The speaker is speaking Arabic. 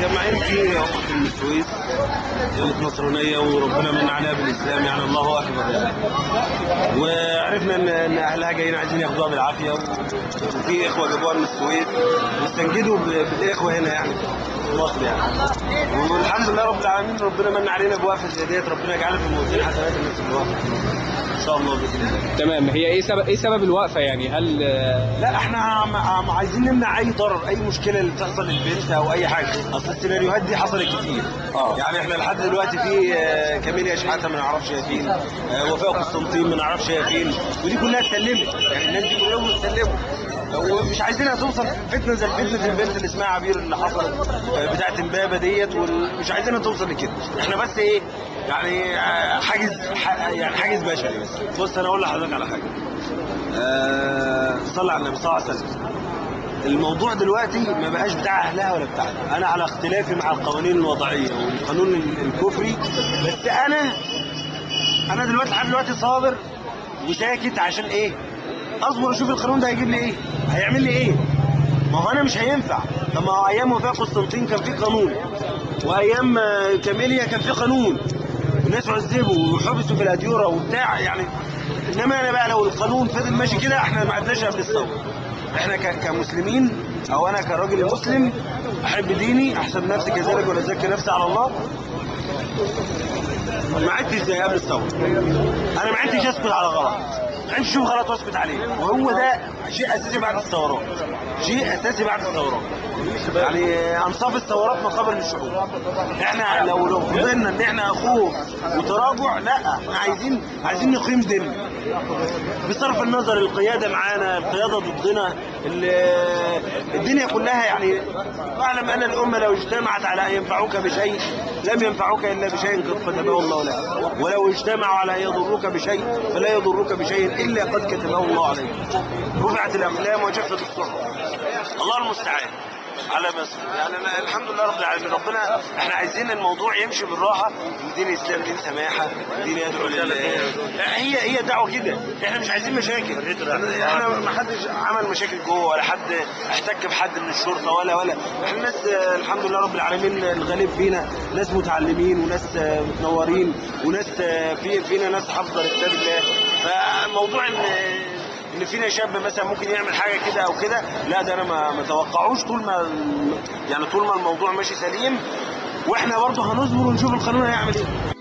متجمعين في في السويس النصرانيه، وربنا من عليها بالاسلام، يعني الله اكبر يعني. وعرفنا ان اهلها جايين عايزين ياخدوها بالعافيه، وفي اخوه جابوها من السويس واستنجدوا بالاخوه هنا يعني في مصر يعني. والحمد لله رب العالمين، ربنا من علينا بوقفه زي ديت، ربنا يجعلها في موازين حسنات الناس اللي واقفه ان شاء الله باذن الله. تمام. هي ايه سبب الوقفه يعني؟ هل لا احنا عايزين نمنع اي ضرر، اي مشكله اللي بتحصل للبنت او اي حاجه. اصل السيناريوهات دي حصلت كتير. يعني احنا لحد دلوقتي في كاميليا شحاته ما نعرفش هي فين، وفاء قسطنطين ما نعرفش هي فين، ودي كلها اتسلمت. يعني الناس دي كلهم اتسلموا، ومش عايزينها توصل فتنه زي فتنه البنت اللي اسمها عبير اللي حصلت بتاعت امبابه ديت، ومش عايزينها توصل لكده. احنا بس ايه يعني حاجز بشري بس. بص انا اقول لحضرتك على حاجه، صلى على النبي صلى الله عليه وسلم. الموضوع دلوقتي ما بقاش بتاع اهلها ولا بتاعنا. انا على اختلافي مع القوانين الوضعيه والقانون الكفري، بس انا دلوقتي لحد دلوقتي صابر وساكت. عشان ايه؟ اصبر اشوف القانون ده هيجيب لي ايه، هيعمل لي ايه. ما هو انا مش هينفع. طب ما هو ايام وفاء قسطنطين كان في قانون، وايام كاميليا كان في قانون، الناس عذبوا وحبسوا في الاديوره وبتاع يعني. انما انا بقى لو القانون فضل ماشي كده احنا ما عدناش قبل الثوره. احنا كمسلمين، او انا كراجل مسلم احب ديني، احسب نفسي كذلك ولا ازكي نفسي على الله، ما عدتش زي قبل الثوره. انا ما عدتش اسكت على غلط، ما عدتش اشوف غلط واسكت عليه. وهو ده شيء اساسي بعد الثورات، شيء اساسي بعد الثورات. يعني انصاف الثورات مقابل للشعوب. احنا لو فضلنا ان احنا خوف وتراجع، لا احنا عايزين نقيم ديننا بصرف النظر القياده معانا، القياده ضدنا، الدنيا كلها. يعني اعلم ان الامه لو اجتمعت على ان ينفعوك بشيء لم ينفعوك الا بشيء قد كتبه الله لك، ولو اجتمعوا على ان يضروك بشيء فلا يضروك بشيء الا قد كتبه الله عليك. رفعت الاقلام وجفت الصحف، الله المستعان على مصر. يعني أنا الحمد لله رب العالمين، ربنا احنا عايزين الموضوع يمشي بالراحه. دين الاسلام دين سماحه، دين يدعو هي دعوه كده. احنا مش عايزين مشاكل، احنا ما حدش عمل مشاكل جوه، ولا حد احتك بحد من الشرطه ولا احنا ناس الحمد لله رب العالمين الغالب فينا ناس متعلمين وناس متنورين وناس فينا ناس حافظه لكتاب الله. فموضوع ان فينا شاب مثلا ممكن يعمل حاجه كده او كده، لا ده انا ما اتوقعوش. طول ما الموضوع ماشي سليم، واحنا برضه هنصبر ونشوف القانون هيعمل ايه.